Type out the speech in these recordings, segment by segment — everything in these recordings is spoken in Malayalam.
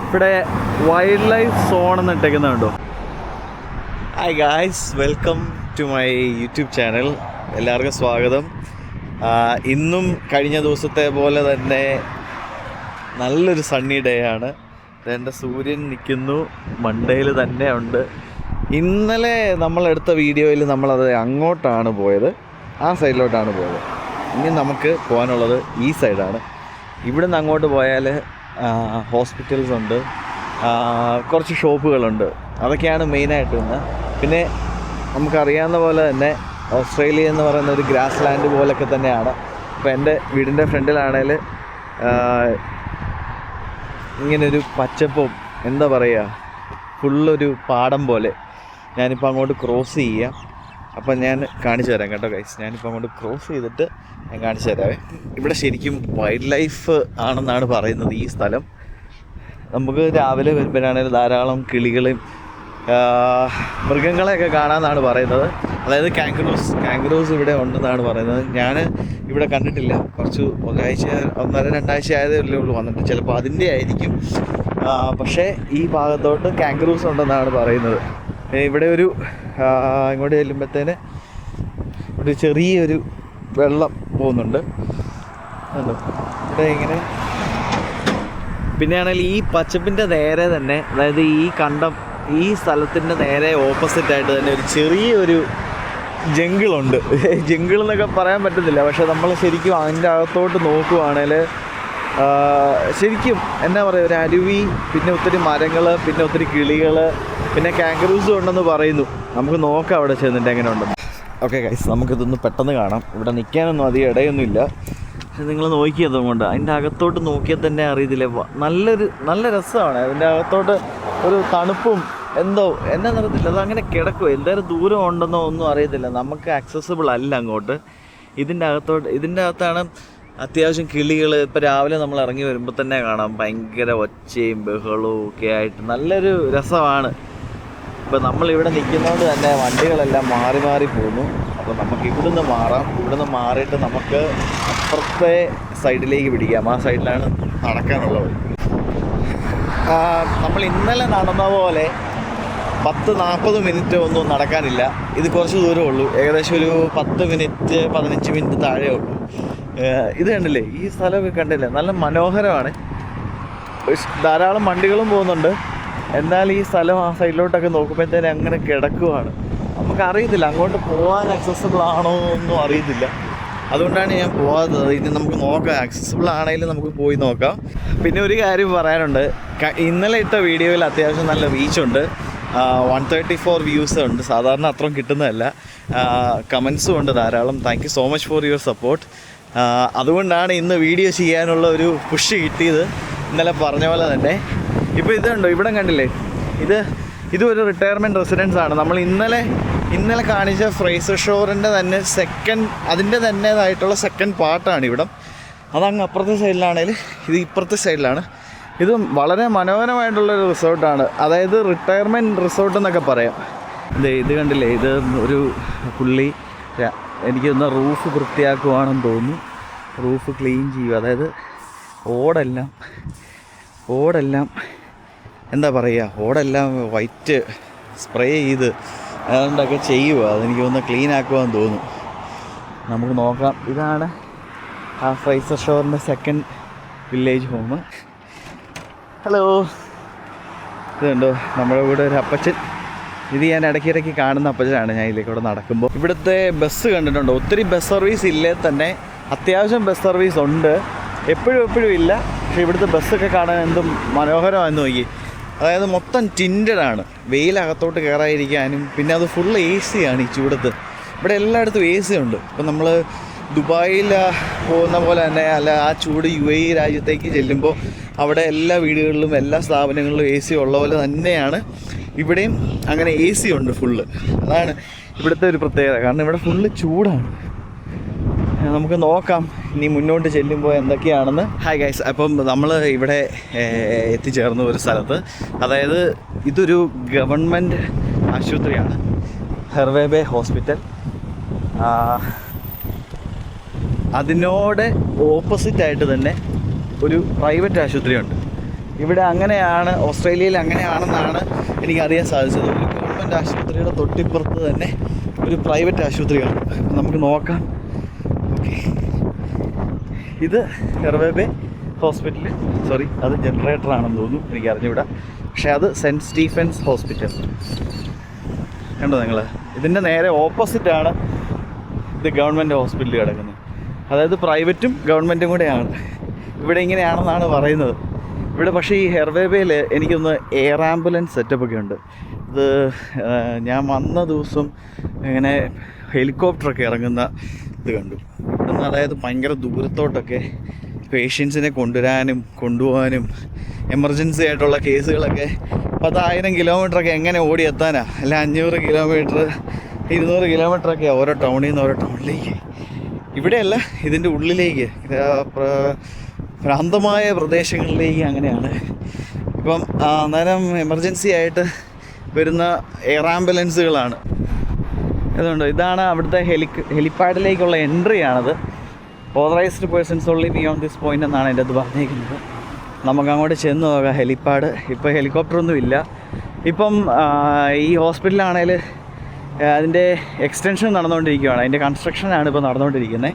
ഇവിടെ വൈൽഡ് ലൈഫ് സോൺ എന്ന് ഇട്ടേക്കുന്നുണ്ടോ? Hi guys, welcome to my YouTube channel. എല്ലാവർക്കും സ്വാഗതം. ഇന്നും കഴിഞ്ഞ ദിവസത്തെ പോലെ തന്നെ നല്ലൊരു സണ്ണി ഡേ ആണ്. എൻ്റെ സൂര്യൻ നിൽക്കുന്നു, മണ്ടയിൽ തന്നെ ഉണ്ട്. ഇന്നലെ നമ്മളെടുത്ത വീഡിയോയിൽ നമ്മളത് അങ്ങോട്ടാണ് പോയത്, ആ സൈഡിലോട്ടാണ് പോയത്. ഇനി നമുക്ക് പോകാനുള്ളത് ഈ സൈഡാണ്. ഇവിടുന്ന് അങ്ങോട്ട് പോയാൽ ഹോസ്പിറ്റൽസ് ഉണ്ട്, കുറച്ച് ഷോപ്പുകളുണ്ട്. അതൊക്കെയാണ് മെയിനായിട്ട് ഇന്ന്. പിന്നെ നമുക്കറിയാവുന്ന പോലെ തന്നെ ഓസ്ട്രേലിയ എന്ന് പറയുന്ന ഒരു ഗ്രാസ് ലാൻഡ് പോലൊക്കെ തന്നെയാണ്. ഇപ്പോൾ എൻ്റെ വീടിൻ്റെ ഫ്രണ്ടിലാണെങ്കിൽ ഇങ്ങനൊരു പച്ചപ്പും എന്താ പറയുക, ഫുള്ളൊരു പാടം പോലെ. ഞാനിപ്പോൾ അങ്ങോട്ട് ക്രോസ് ചെയ്യാം. അപ്പം ഞാൻ കാണിച്ചു തരാം കേട്ടോ ഗൈസ്. ഞാനിപ്പോൾ അങ്ങോട്ട് ക്രോസ് ചെയ്തിട്ട് ഞാൻ കാണിച്ചു തരാമേ. ഇവിടെ ശരിക്കും വൈൽഡ് ലൈഫ് ആണെന്നാണ് പറയുന്നത് ഈ സ്ഥലം. നമുക്ക് രാവിലെ വരുമ്പോഴാണെങ്കിൽ ധാരാളം കിളികളെയും മൃഗങ്ങളെയൊക്കെ കാണാമെന്നാണ് പറയുന്നത്. അതായത് കാങ്കറൂസ് ഇവിടെ ഉണ്ടെന്നാണ് പറയുന്നത്. ഞാൻ ഇവിടെ കണ്ടിട്ടില്ല, കുറച്ച് ഒന്നര രണ്ടാഴ്ച ആയതേ ഉള്ളൂ വന്നിട്ട്. ചിലപ്പോൾ അതിൻ്റെ ആയിരിക്കും. പക്ഷേ ഈ ഭാഗത്തോട്ട് കാങ്കറൂസ് ഉണ്ടെന്നാണ് പറയുന്നത്. ഇവിടെ ഒരു ഇങ്ങോട്ട് ചെല്ലുമ്പോഴത്തേന് ഒരു ചെറിയൊരു വെള്ളം പോകുന്നുണ്ട് ഇവിടെ ഇങ്ങനെ. പിന്നെയാണെങ്കിൽ ഈ പച്ചപ്പിൻ്റെ നേരെ തന്നെ, അതായത് ഈ കണ്ടം, ഈ സ്ഥലത്തിൻ്റെ നേരെ ഓപ്പോസിറ്റായിട്ട് തന്നെ ഒരു ചെറിയൊരു ജംഗിളുണ്ട്. ജംഗിൾ എന്നൊക്കെ പറയാൻ പറ്റത്തില്ല, പക്ഷെ നമ്മൾ ശരിക്കും അതിൻ്റെ അകത്തോട്ട് നോക്കുവാണെങ്കിൽ ശരിക്കും എന്നാ പറയുക, ഒരു അരുവി, പിന്നെ ഒത്തിരി മരങ്ങൾ, പിന്നെ ഒത്തിരി കിളികൾ, പിന്നെ കാങ്കറൂസും ഉണ്ടെന്ന് പറയുന്നു. നമുക്ക് നോക്കാം അവിടെ ചെന്നിട്ട് എങ്ങനെ ഉണ്ടെന്ന്. ഓക്കെ ഗൈസ്, നമുക്കിതൊന്ന് പെട്ടെന്ന് കാണാം. ഇവിടെ നിൽക്കാനൊന്നും അധികം ഇടയൊന്നുമില്ല. പക്ഷെ നിങ്ങൾ നോക്കിയതും കൊണ്ട് അതിൻ്റെ അകത്തോട്ട് നോക്കിയാൽ തന്നെ അറിയത്തില്ല, നല്ല രസമാണ്. അതിൻ്റെ അകത്തോട്ട് ഒരു തണുപ്പും എന്തോ എന്നാ നടത്തില്ല, അതങ്ങനെ കിടക്കും. എന്തായാലും ദൂരം ഉണ്ടെന്നോ ഒന്നും അറിയത്തില്ല, നമുക്ക് ആക്സസിബിൾ അല്ല അങ്ങോട്ട്. ഇതിൻ്റെ അകത്താണ് അത്യാവശ്യം കിളികൾ. ഇപ്പോൾ രാവിലെ നമ്മൾ ഇറങ്ങി വരുമ്പോൾ തന്നെ കാണാം ഭയങ്കര ഒച്ചയും ബഹളവും ഒക്കെ ആയിട്ട് നല്ലൊരു രസമാണ്. ഇപ്പോൾ നമ്മളിവിടെ നിൽക്കുന്നതുകൊണ്ട് തന്നെ വണ്ടികളെല്ലാം മാറി മാറി പോകുന്നു. അപ്പോൾ നമുക്ക് ഇവിടുന്ന് മാറാം. ഇവിടുന്ന് മാറിയിട്ട് നമുക്ക് അപ്പുറത്തെ സൈഡിലേക്ക് പിടിക്കാം. ആ സൈഡിലാണ് നടക്കാനുള്ളത്. നമ്മൾ ഇന്നലെ നടന്ന പോലെ 10-40 മിനിറ്റ് ഒന്നും നടക്കാനില്ല. ഇത് കുറച്ച് ദൂരമേ ഉള്ളൂ, ഏകദേശം ഒരു 10-15 മിനിറ്റ് താഴെ ഉള്ളൂ. ഇത് കണ്ടില്ലേ, ഈ സ്ഥലമൊക്കെ കണ്ടില്ലേ, നല്ല മനോഹരമാണ്. ധാരാളം വണ്ടികളും പോകുന്നുണ്ട്. എന്നാൽ ഈ സ്ഥലം ആ സൈഡിലോട്ടൊക്കെ നോക്കുമ്പോഴത്തേനും അങ്ങനെ കിടക്കുവാണ്. നമുക്കറിയത്തില്ല അങ്ങോട്ട് പോകാൻ ആക്സസിബിൾ ആണോ ഒന്നും അറിയത്തില്ല. അതുകൊണ്ടാണ് ഞാൻ പോകാത്തത്. ഇനി നമുക്ക് നോക്കാം, ആക്സസിബിൾ ആണെങ്കിലും നമുക്ക് പോയി നോക്കാം. പിന്നെ ഒരു കാര്യം പറയാനുണ്ട്, ഇന്നലെ ഇട്ട വീഡിയോയിൽ അത്യാവശ്യം നല്ല റീച്ചുണ്ട്. 134 വ്യൂസ് ഉണ്ട്. സാധാരണ അത്രയും കിട്ടുന്നതല്ല. കമൻസും ഉണ്ട് ധാരാളം. Thank you so much for your support. അതുകൊണ്ടാണ് ഇന്ന് വീഡിയോ ചെയ്യാനുള്ള ഒരു പുഷ് കിട്ടിയത്, ഇന്നലെ പറഞ്ഞ പോലെ തന്നെ. ഇപ്പോൾ ഇതുണ്ടോ, ഇവിടെ കണ്ടില്ലേ, ഇതൊരു റിട്ടയർമെൻറ്റ് റെസിഡൻസ് ആണ്. നമ്മൾ ഇന്നലെ കാണിച്ച ഫ്രേസർ ഷോറിൻ്റെ തന്നെ അതിൻ്റെ തന്നെതായിട്ടുള്ള സെക്കൻഡ് പാർട്ടാണ് ഇവിടം. അതങ്ങ് അപ്പുറത്തെ സൈഡിലാണെങ്കിൽ ഇത് ഇപ്പുറത്തെ സൈഡിലാണ്. ഇത് വളരെ മനോഹരമായിട്ടുള്ളൊരു റിസോർട്ടാണ്, അതായത് റിട്ടയർമെൻറ്റ് റിസോർട്ട് എന്നൊക്കെ പറയാം. ഇത് കണ്ടില്ലേ, ഇത് ഒരു പുള്ളി എനിക്ക് തോന്നുന്ന റൂഫ് വൃത്തിയാക്കുവാണെന്ന് തോന്നുന്നു. റൂഫ് ക്ലീൻ ചെയ്യുക, അതായത് ഓടെല്ലാം എന്താ പറയുക, ഓടെല്ലാം വൈറ്റ് സ്പ്രേ ചെയ്ത് അതുകൊണ്ടൊക്കെ ചെയ്യുക. അതെനിക്ക് തോന്നുന്നു ക്ലീൻ ആക്കുവാന്ന് തോന്നുന്നു. നമുക്ക് നോക്കാം. ഇതാണ് ആ ഫ്രൈസർ ഷോറിൻ്റെ സെക്കൻഡ് വില്ലേജ് ഹോം. ഹലോ, ഇതുണ്ടോ നമ്മുടെ കൂടെ ഒരു അപ്പച്ചൻ. ഇത് ഞാൻ ഇടയ്ക്കിടയ്ക്ക് കാണുന്ന അപ്പച്ചനാണ്. ഞാൻ ഇതിലേക്കൂടെ നടക്കുമ്പോൾ ഇവിടുത്തെ ബസ് കണ്ടിട്ടുണ്ടോ, ഒത്തിരി ബസ് സർവീസ് ഇല്ലേ തന്നെ. അത്യാവശ്യം ബസ് സർവീസ് ഉണ്ട്, എപ്പോഴും ഇല്ല. പക്ഷേ ഇവിടുത്തെ ബസ്സൊക്കെ കാണാൻ എന്തും മനോഹരമാണെന്ന് നോക്കി. അതായത് മൊത്തം ടിൻഡഡാണ്, വെയിലകത്തോട്ട് കയറാതിരിക്കാനും. പിന്നെ അത് ഫുൾ AC ആണ് ഈ ചൂടത്ത്. ഇവിടെ എല്ലായിടത്തും AC ഉണ്ട്. ഇപ്പം നമ്മൾ ദുബായിൽ പോകുന്ന പോലെ തന്നെ, അല്ല ആ ചൂട് UAE രാജ്യത്തേക്ക് ചെല്ലുമ്പോൾ അവിടെ എല്ലാ വീടുകളിലും എല്ലാ സ്ഥാപനങ്ങളിലും AC ഉള്ള പോലെ തന്നെയാണ് ഇവിടെയും. അങ്ങനെ AC ഉണ്ട് ഫുള്ള്. അതാണ് ഇവിടുത്തെ ഒരു പ്രത്യേകത. കാരണം ഇവിടെ ഫുള്ള് ചൂടാണ്. നമുക്ക് നോക്കാം ഇനി മുന്നോട്ട് ചെല്ലുമ്പോൾ എന്തൊക്കെയാണെന്ന്. ഹായ് ഗൈസ്, അപ്പം നമ്മൾ ഇവിടെ എത്തിച്ചേർന്നു ഒരു സ്ഥലത്ത്. അതായത് ഇതൊരു ഗവൺമെൻറ് ആശുപത്രിയാണ്, ഹെർവേബേ ഹോസ്പിറ്റൽ. അതിനോട് ഓപ്പോസിറ്റായിട്ട് തന്നെ ഒരു പ്രൈവറ്റ് ആശുപത്രിയുണ്ട്. ഇവിടെ അങ്ങനെയാണ്, ഓസ്ട്രേലിയയിൽ അങ്ങനെയാണെന്നാണ് എനിക്കറിയാൻ സാധിച്ചത്. ഒരു ഗവൺമെൻറ് ആശുപത്രിയുടെ തൊട്ടിപ്പുറത്ത് തന്നെ ഒരു പ്രൈവറ്റ് ആശുപത്രിയാണ്. നമുക്ക് നോക്കാം. ഓക്കെ, ഇത് ഹെർവേ ഹോസ്പിറ്റൽ, സോറി അത് ജനറേറ്ററാണെന്ന് തോന്നുന്നു, എനിക്ക് അറിഞ്ഞുകൂടാ. പക്ഷേ അത് സെൻറ്റ് സ്റ്റീഫൻസ് ഹോസ്പിറ്റൽ കണ്ടോ നിങ്ങൾ. ഇതിൻ്റെ നേരെ ഓപ്പോസിറ്റാണ് ഇത് ഗവൺമെൻറ് ഹോസ്പിറ്റൽ കിടക്കുന്നത്. അതായത് പ്രൈവറ്റും ഗവൺമെൻറ്റും കൂടെയാണ്. ഇവിടെ ഇങ്ങനെയാണെന്നാണ് പറയുന്നത്. ഇവിടെ പക്ഷേ ഈ ഹെർവേബേയിൽ എനിക്കൊന്ന് എയർ ആംബുലൻസ് സെറ്റപ്പൊക്കെ ഉണ്ട്. ഇത് ഞാൻ വന്ന ദിവസം ഇങ്ങനെ ഹെലികോപ്റ്ററൊക്കെ ഇറങ്ങുന്ന ഇത് കണ്ടു. ഇവിടുന്ന് അതായത് ഭയങ്കര ദൂരത്തോട്ടൊക്കെ പേഷ്യൻസിനെ കൊണ്ടുപോകാനും എമർജൻസി ആയിട്ടുള്ള കേസുകളൊക്കെ 10,000 കിലോമീറ്ററൊക്കെ എങ്ങനെ ഓടി എത്താനാ? അല്ല 500 കിലോമീറ്റർ 200 കിലോമീറ്ററൊക്കെ ഓരോ ടൗണിൽ നിന്ന് ഓരോ ടൗണിലേക്ക്. ഇവിടെയല്ല, ഇതിൻ്റെ ഉള്ളിലേക്ക് പ്രാന്തമായ പ്രദേശങ്ങളിലേക്ക് അങ്ങനെയാണ്. ഇപ്പം അന്നേരം എമർജൻസി ആയിട്ട് വരുന്ന എയർ ആംബുലൻസുകളാണ്. അതുകൊണ്ട് ഇതാണ് അവിടുത്തെ ഹെലിപ്പാഡിലേക്കുള്ള എൻട്രി ആണത്. Authorised persons only beyond this point എന്നാണ് എൻ്റെ അത് പറഞ്ഞിരിക്കുന്നത്. നമുക്ക് അങ്ങോട്ട് ചെന്ന് നോക്കാം ഹെലിപ്പാഡ്. ഇപ്പോൾ ഹെലികോപ്റ്ററൊന്നും ഇല്ല. ഇപ്പം ഈ ഹോസ്പിറ്റലാണെങ്കിൽ അതിൻ്റെ എക്സ്റ്റൻഷൻ നടന്നുകൊണ്ടിരിക്കുകയാണ്. അതിൻ്റെ കൺസ്ട്രക്ഷനാണ് ഇപ്പോൾ നടന്നുകൊണ്ടിരിക്കുന്നത്.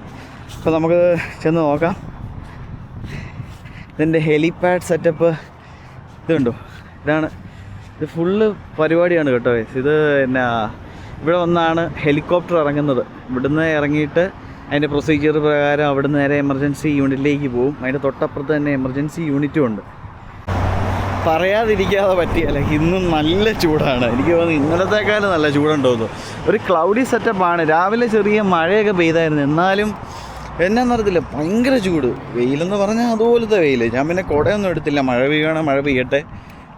അപ്പോൾ നമുക്ക് ചെന്ന് നോക്കാം. ഇതിൻ്റെ ഹെലിപാഡ് സെറ്റപ്പ് ഇതുണ്ടോ, ഇത് ഫുള്ള് പരിപാടിയാണ് കേട്ടോ. ഇത് പിന്നെ ഇവിടെ വന്നാണ് ഹെലികോപ്റ്റർ ഇറങ്ങുന്നത്. ഇവിടുന്ന് ഇറങ്ങിയിട്ട് അതിൻ്റെ പ്രൊസീജിയർ പ്രകാരം അവിടുന്ന് നേരെ എമർജൻസി യൂണിറ്റിലേക്ക് പോകും. അതിൻ്റെ തൊട്ടപ്പുറത്ത് തന്നെ എമർജൻസി യൂണിറ്റും ഉണ്ട്. പറയാതിരിക്കാതെ പറ്റിയല്ല, ഇന്നും നല്ല ചൂടാണ്. എനിക്ക് തോന്നുന്നു ഇന്നലത്തേക്കാളും നല്ല ചൂടുണ്ടോ തോന്നുന്നു. ഒരു ക്ലൗഡി സെറ്റപ്പാണ്. രാവിലെ ചെറിയ മഴയൊക്കെ പെയ്തായിരുന്നു, എന്നാലും എന്നാന്നറിയത്തില്ല, ഭയങ്കര ചൂട്. വെയിലെന്ന് പറഞ്ഞാൽ അതുപോലത്തെ വെയിൽ. ഞാൻ പിന്നെ കുടയൊന്നും എടുത്തില്ല. മഴ പെയ്യണം, മഴ പെയ്യട്ടെ,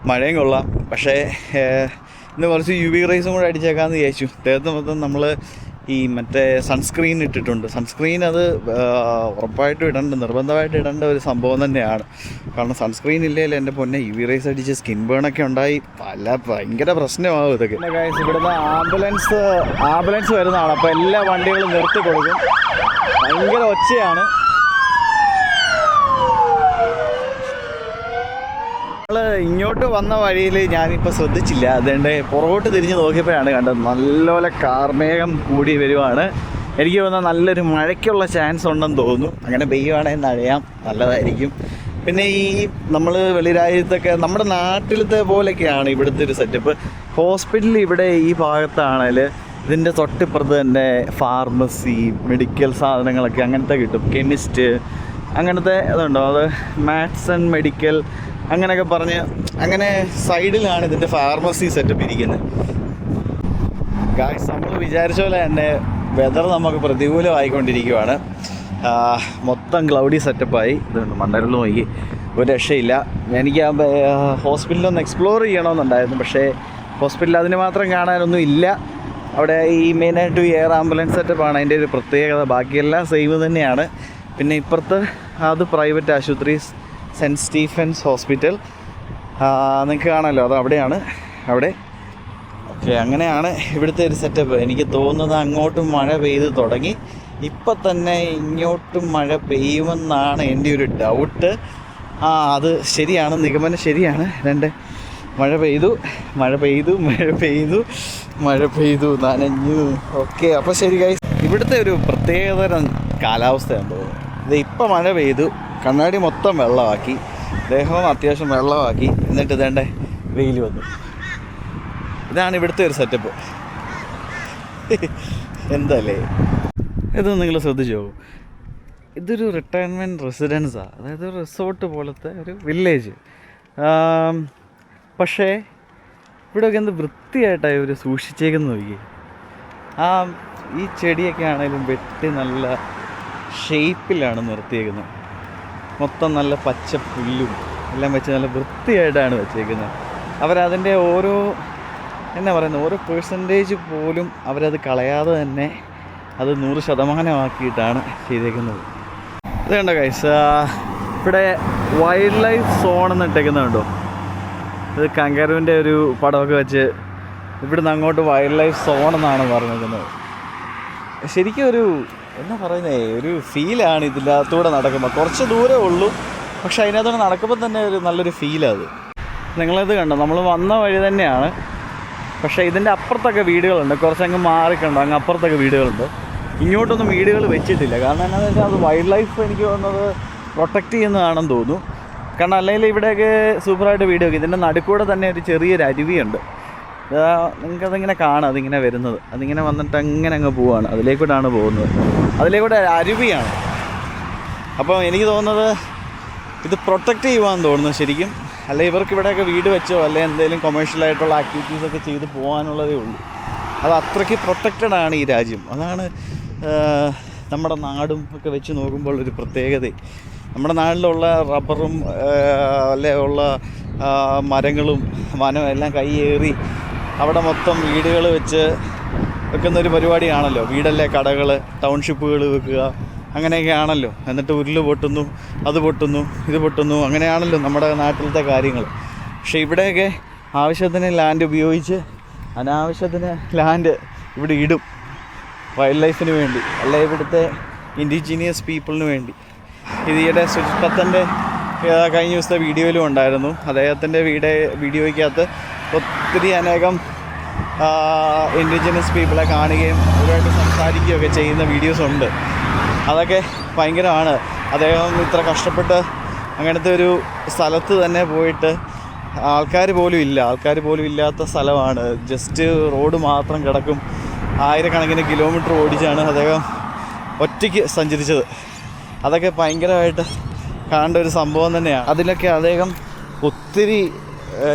മഴയും കൊള്ളാം. പക്ഷേ ഇന്ന് കുറച്ച് UV റേസും കൂടെ അടിച്ചേക്കാമെന്ന് വിചാരിച്ചു. ദേഹത്ത് മൊത്തം നമ്മൾ ഈ മറ്റേ സൺസ്ക്രീൻ ഇട്ടിട്ടുണ്ട്. സൺസ്ക്രീൻ അത് ഉറപ്പായിട്ടും നിർബന്ധമായിട്ട് ഇടേണ്ട ഒരു സംഭവം തന്നെയാണ്. കാരണം സൺസ്ക്രീൻ ഇല്ലെങ്കിൽ എൻ്റെ പൊന്നെ UV റേസ് അടിച്ച് സ്കിൻ ബേണൊക്കെ ഉണ്ടായി ഭയങ്കര പ്രശ്നമാകും ഇതൊക്കെ. ഗൈസ്, ഇവിടുന്ന് ആംബുലൻസ് വരുന്നതാണ്. അപ്പോൾ എല്ലാ വണ്ടികളും നിർത്തി കൊടുക്കും. ഭയങ്കര ഒച്ചയാണ്. നമ്മൾ ഇങ്ങോട്ട് വന്ന വഴിയിൽ ഞാനിപ്പോൾ ശ്രദ്ധിച്ചില്ല. അതുകൊണ്ട് പുറകോട്ട് തിരിഞ്ഞ് നോക്കിയപ്പോഴാണ് കണ്ടത് നല്ലപോലെ കാർമേഘം കൂടി വരുവാണ്. എനിക്ക് തോന്നുന്നത് നല്ലൊരു മഴയ്ക്കുള്ള ചാൻസ് ഉണ്ടെന്ന് തോന്നുന്നു. അങ്ങനെ പെയ്യുവാണെങ്കിൽ നനയാം, നല്ലതായിരിക്കും. പിന്നെ ഈ നമ്മൾ വെളിരാജ്യത്തൊക്കെ നമ്മുടെ നാട്ടിലത്തെ പോലെയൊക്കെയാണ് ഇവിടുത്തെ ഒരു സെറ്റപ്പ്. ഹോസ്പിറ്റൽ ഇവിടെ ഈ ഭാഗത്താണെങ്കിൽ ഇതിൻ്റെ തൊട്ടിപ്പുറത്ത് തന്നെ ഫാർമസി, മെഡിക്കൽ സാധനങ്ങളൊക്കെ അങ്ങനത്തെ കിട്ടും. കെമിസ്റ്റ് അങ്ങനത്തെ ഇതുണ്ടോ, അത് മാത്സ് ആൻഡ് മെഡിക്കൽ അങ്ങനെയൊക്കെ പറഞ്ഞ് അങ്ങനെ സൈഡിലാണ് ഇതിൻ്റെ ഫാർമസി സെറ്റപ്പ് ഇരിക്കുന്നത്. ഗായ്സ്, നമ്മൾ വിചാരിച്ച പോലെ തന്നെ വെതർ നമുക്ക് പ്രതികൂലമായിക്കൊണ്ടിരിക്കുകയാണ്. മൊത്തം ക്ലൗഡി സെറ്റപ്പായി. ഇതുണ്ട് മണ്ടലിൽ നോക്കി, ഒരു രക്ഷയില്ല. എനിക്ക് ഹോസ്പിറ്റലൊന്ന് എക്സ്പ്ലോർ ചെയ്യണമെന്നുണ്ടായിരുന്നു. പക്ഷേ ഹോസ്പിറ്റൽ അതിന് മാത്രം കാണാനൊന്നും ഇല്ല. അവിടെ ഈ മെയിനായിട്ട് എയർ ആംബുലൻസ് സെറ്റപ്പാണ് അതിൻ്റെ ഒരു പ്രത്യേകത. ബാക്കിയെല്ലാം സെയിം തന്നെയാണ്. പിന്നെ ഇപ്പുറത്ത് അത് പ്രൈവറ്റ് ആശുപത്രി, സെൻറ്റ് സ്റ്റീഫൻസ് ഹോസ്പിറ്റൽ നിങ്ങൾക്ക് കാണാമല്ലോ, അത് അവിടെയാണ്. അവിടെ ഓക്കെ, അങ്ങനെയാണ് ഇവിടുത്തെ ഒരു സെറ്റപ്പ്. എനിക്ക് തോന്നുന്നത് അങ്ങോട്ടും മഴ പെയ്ത് തുടങ്ങി. ഇപ്പം തന്നെ ഇങ്ങോട്ടും മഴ പെയ്യുമെന്നാണ് എൻ്റെ ഒരു ഡൗട്ട്. അത് ശരിയാണ്, നിഗമനം ശരിയാണ്. മഴ പെയ്തു നനഞ്ഞു. ഓക്കെ, അപ്പോൾ ശരി ഗൈസ്. ഇവിടുത്തെ ഒരു പ്രത്യേകതരം കാലാവസ്ഥയാണ് തോന്നുന്നത്. ഇത് ഇപ്പം മഴ പെയ്തു, കണ്ണാടി മൊത്തം വെള്ളമാക്കി, ദേഹവും അത്യാവശ്യം വെള്ളമാക്കി, എന്നിട്ട് ഇതേണ്ട വെയിൽ വന്നു. ഇതാണ് ഇവിടുത്തെ ഒരു സെറ്റപ്പ്. എന്തല്ലേ ഇത്, നിങ്ങൾ ശ്രദ്ധിച്ചോ? ഇതൊരു റിട്ടയർമെൻറ്റ് റെസിഡൻസാണ്. അതായത് റിസോർട്ട് പോലത്തെ ഒരു വില്ലേജ്. പക്ഷേ ഇവിടെയൊക്കെ എന്ത് വൃത്തിയായിട്ടായി ഒരു സൂക്ഷിച്ചേക്കെന്ന് നോക്കി. ഈ ചെടിയൊക്കെ ആണെങ്കിലും വെട്ടി നല്ല ഷേപ്പിലാണ് നിർത്തിയേക്കുന്നത്. മൊത്തം നല്ല പച്ച പുല്ലും എല്ലാം വെച്ച് നല്ല വൃത്തിയായിട്ടാണ് വെച്ചേക്കുന്നത്. അവരതിൻ്റെ ഓരോ ഓരോ പേഴ്സൻറ്റേജ് പോലും അവരത് കളയാതെ തന്നെ അത് 100% ചെയ്തേക്കുന്നത്. ഇത് കണ്ടോ ഗൈസ്, ഇവിടെ വൈൽഡ് ലൈഫ് സോൺ എന്ന് ഇട്ടേക്കുന്നുണ്ടോ? ഇത് കങ്കാരുവിൻ്റെ ഒരു പടമൊക്കെ വെച്ച് ഇവിടുന്ന് അങ്ങോട്ട് വൈൽഡ് ലൈഫ് സോൺ എന്നാണ് പറഞ്ഞിരിക്കുന്നത്. ശരിക്കും ഒരു ഒരു ഫീലാണ് ഇതിനകത്തൂടെ നടക്കുമ്പോൾ. കുറച്ച് ദൂരമേ ഉള്ളൂ, പക്ഷെ അതിനകത്ത് നടക്കുമ്പോൾ തന്നെ ഒരു നല്ലൊരു ഫീലാണ്. നിങ്ങളിത് കണ്ടോ, നമ്മൾ വന്ന വഴി തന്നെയാണ്, പക്ഷേ ഇതിൻ്റെ അപ്പുറത്തൊക്കെ വീടുകളുണ്ട്. കുറച്ചങ്ങ് മാറിക്കണ്ടോ, അങ്ങ് അപ്പുറത്തൊക്കെ വീടുകളുണ്ട്. ഇങ്ങോട്ടൊന്നും വീടുകൾ വെച്ചിട്ടില്ല. കാരണം എന്താണെന്ന് വെച്ചാൽ അത് വൈൽഡ് ലൈഫ് എനിക്ക് തോന്നുന്നത് പ്രൊട്ടക്റ്റ് ചെയ്യുന്നതാണെന്ന് തോന്നുന്നു. കാരണം അല്ലെങ്കിൽ ഇവിടെയൊക്കെ സൂപ്പറായിട്ട് വീഡിയോ ഒക്കെ. ഇതിൻ്റെ നടുക്കൂടെ തന്നെ ഒരു ചെറിയൊരു അരുവിയുണ്ട്. നിങ്ങൾക്കതിങ്ങനെ കാണാം, അതിങ്ങനെ വരുന്നത്. അതിങ്ങനെ വന്നിട്ട് അങ്ങനെ അങ്ങ് പോവുകയാണ്. അതിലേക്കൂടാണ് പോകുന്നത്. അതിലേക്കൂടെ അരുവിയാണ്. അപ്പോൾ എനിക്ക് തോന്നുന്നത് ഇത് പ്രൊട്ടക്റ്റ് ചെയ്യുവാന്ന് തോന്നുന്നു ശരിക്കും. അല്ലെ ഇവർക്ക് ഇവിടെയൊക്കെ വീട് വെച്ചോ അല്ലെ എന്തെങ്കിലും കൊമേഴ്ഷ്യലായിട്ടുള്ള ആക്ടിവിറ്റീസൊക്കെ ചെയ്ത് പോകാനുള്ളതേ ഉള്ളൂ. അത് അത്രയ്ക്ക് പ്രൊട്ടക്റ്റഡ് ആണ് ഈ രാജ്യം. അതാണ് നമ്മുടെ നാടും ഒക്കെ വെച്ച് നോക്കുമ്പോൾ ഒരു പ്രത്യേകത. നമ്മുടെ നാട്ടിലുള്ള റബ്ബറും അല്ലെ ഉള്ള മരങ്ങളും വനവും എല്ലാം കൈയേറി അവിടെ മൊത്തം വീടുകൾ വെച്ച് വെക്കുന്നൊരു പരിപാടിയാണല്ലോ. വീടല്ലേ കടകൾ, ടൗൺഷിപ്പുകൾ വെക്കുക, അങ്ങനെയൊക്കെ ആണല്ലോ. എന്നിട്ട് ഉരുൾ പൊട്ടുന്നു, അത് പൊട്ടുന്നു, ഇത് പൊട്ടുന്നു, അങ്ങനെയാണല്ലോ നമ്മുടെ നാട്ടിലത്തെ കാര്യങ്ങൾ. പക്ഷേ ഇവിടെയൊക്കെ ആവശ്യത്തിന് ലാൻഡ് ഉപയോഗിച്ച് അനാവശ്യത്തിന് ലാൻഡ് ഇവിടെ ഇടും വൈൽഡ് ലൈഫിന് വേണ്ടി, അല്ല ഇവിടുത്തെ ഇൻഡിജീനിയസ് പീപ്പിളിന് വേണ്ടി. ഇത് ഈയിടെ സുജിത് കഴിഞ്ഞ ദിവസത്തെ വീഡിയോയിലും ഉണ്ടായിരുന്നു. അദ്ദേഹത്തിൻ്റെ വീഡിയോയ്ക്കകത്ത് ഒത്തിരി അനേകം ഇൻഡിജിനസ് പീപ്പിളെ കാണുകയും അവരുമായിട്ട് സംസാരിക്കുകയൊക്കെ ചെയ്യുന്ന വീഡിയോസ് ഉണ്ട്. അതൊക്കെ ഭയങ്കരമാണ്. അദ്ദേഹം ഇത്ര കഷ്ടപ്പെട്ട് അങ്ങനത്തെ ഒരു സ്ഥലത്ത് തന്നെ പോയിട്ട് ആൾക്കാർ പോലും ഇല്ലാത്ത സ്ഥലമാണ്. ജസ്റ്റ് റോഡ് മാത്രം കിടക്കും. ആയിരക്കണക്കിന് കിലോമീറ്റർ ഓടിച്ചാണ് അദ്ദേഹം ഒറ്റയ്ക്ക് സഞ്ചരിച്ചത്. അതൊക്കെ ഭയങ്കരമായിട്ട് കാണേണ്ട ഒരു സംഭവം തന്നെയാണ്. അതിലൊക്കെ അദ്ദേഹം ഒത്തിരി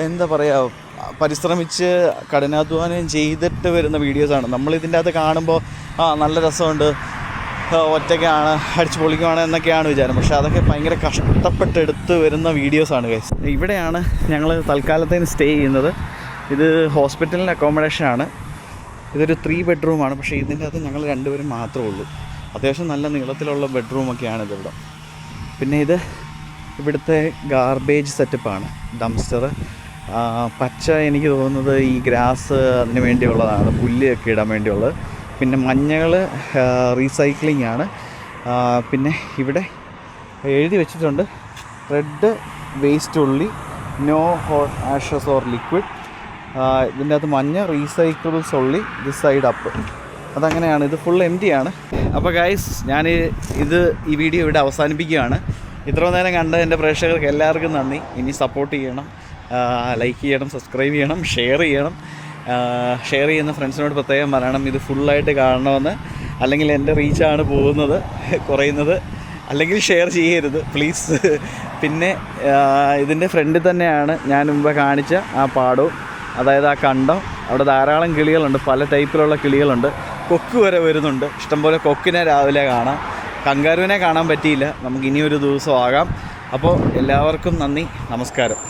എന്താ പറയുക പരിശ്രമിച്ച് കഠിനാധ്വാനം ചെയ്തിട്ട് വരുന്ന വീഡിയോസാണ്. നമ്മളിതിൻ്റെ അകത്ത് കാണുമ്പോൾ നല്ല രസമുണ്ട്, ഒറ്റയ്ക്കാണ്, അടിച്ചു പൊളിക്കുവാണ് എന്നൊക്കെയാണ് വിചാരം. പക്ഷേ അതൊക്കെ ഭയങ്കര കഷ്ടപ്പെട്ടെടുത്ത് വരുന്ന വീഡിയോസാണ് ഗൈസ്. ഇവിടെയാണ് ഞങ്ങൾ തൽക്കാലത്തേന് സ്റ്റേ ചെയ്യുന്നത്. ഇത് ഹോസ്പിറ്റലിൻ്റെ അക്കോമഡേഷനാണ്. ഇതൊരു 3 ബെഡ്റൂമാണ്. പക്ഷേ ഇതിൻ്റെ അകത്ത് ഞങ്ങൾ 2 പേരും മാത്രമേ ഉള്ളൂ. അത്യാവശ്യം നല്ല നീളത്തിലുള്ള ബെഡ്റൂമൊക്കെയാണ് ഇതിവിടെ. പിന്നെ ഇത് ഇവിടുത്തെ ഗാർബേജ് സെറ്റപ്പാണ്, ഡംസ്റ്റർ. പച്ച എനിക്ക് തോന്നുന്നത് ഈ ഗ്രാസ് അതിന് വേണ്ടിയുള്ളതാണ്, പുല്ലൊക്കെ ഇടാൻ വേണ്ടിയുള്ളത്. പിന്നെ മഞ്ഞൾ റീസൈക്ലിംഗ് ആണ്. പിന്നെ ഇവിടെ എഴുതി വെച്ചിട്ടുണ്ട് red waste only, no hot ashes or liquid. ഇതിൻ്റെ അകത്ത് മഞ്ഞ റീസൈക്കിൾസ് ഉള്ളി, ദിസ് സൈഡ് അപ്പ്. അതങ്ങനെയാണ്. ഇത് ഫുൾ എം ടി ആണ്. അപ്പോൾ ഗൈസ് ഞാൻ ഈ വീഡിയോ ഇവിടെ അവസാനിപ്പിക്കുകയാണ്. ഇത്രയും നേരം കണ്ട എൻ്റെ പ്രേക്ഷകർക്ക് എല്ലാവർക്കും നന്ദി. ഇനി സപ്പോർട്ട് ചെയ്യണം, ലൈക്ക് ചെയ്യണം, സബ്സ്ക്രൈബ് ചെയ്യണം, ഷെയർ ചെയ്യണം. ഷെയർ ചെയ്യുന്ന ഫ്രണ്ട്സിനോട് പ്രത്യേകം പറയണം ഇത് ഫുള്ളായിട്ട് കാണണമെന്ന്. അല്ലെങ്കിൽ എൻ്റെ റീച്ചാണ് കുറയുന്നത്. അല്ലെങ്കിൽ ഷെയർ ചെയ്യരുത് പ്ലീസ്. പിന്നെ ഇതിൻ്റെ ഫ്രണ്ടിൽ തന്നെയാണ് ഞാൻ മുമ്പ് കാണിച്ച ആ പാടവും, അതായത് ആ കണ്ടം. അവിടെ ധാരാളം കിളികളുണ്ട്, പല ടൈപ്പിലുള്ള കിളികളുണ്ട്. കൊക്ക് വരെ വരുന്നുണ്ട്. ഇഷ്ടംപോലെ കൊക്കിനെ രാവിലെ കാണാം. കങ്കാരുവിനെ കാണാൻ പറ്റിയില്ല. നമുക്ക് ഇനിയൊരു ദിവസം ആകാം. അപ്പോൾ എല്ലാവർക്കും നന്ദി, നമസ്കാരം.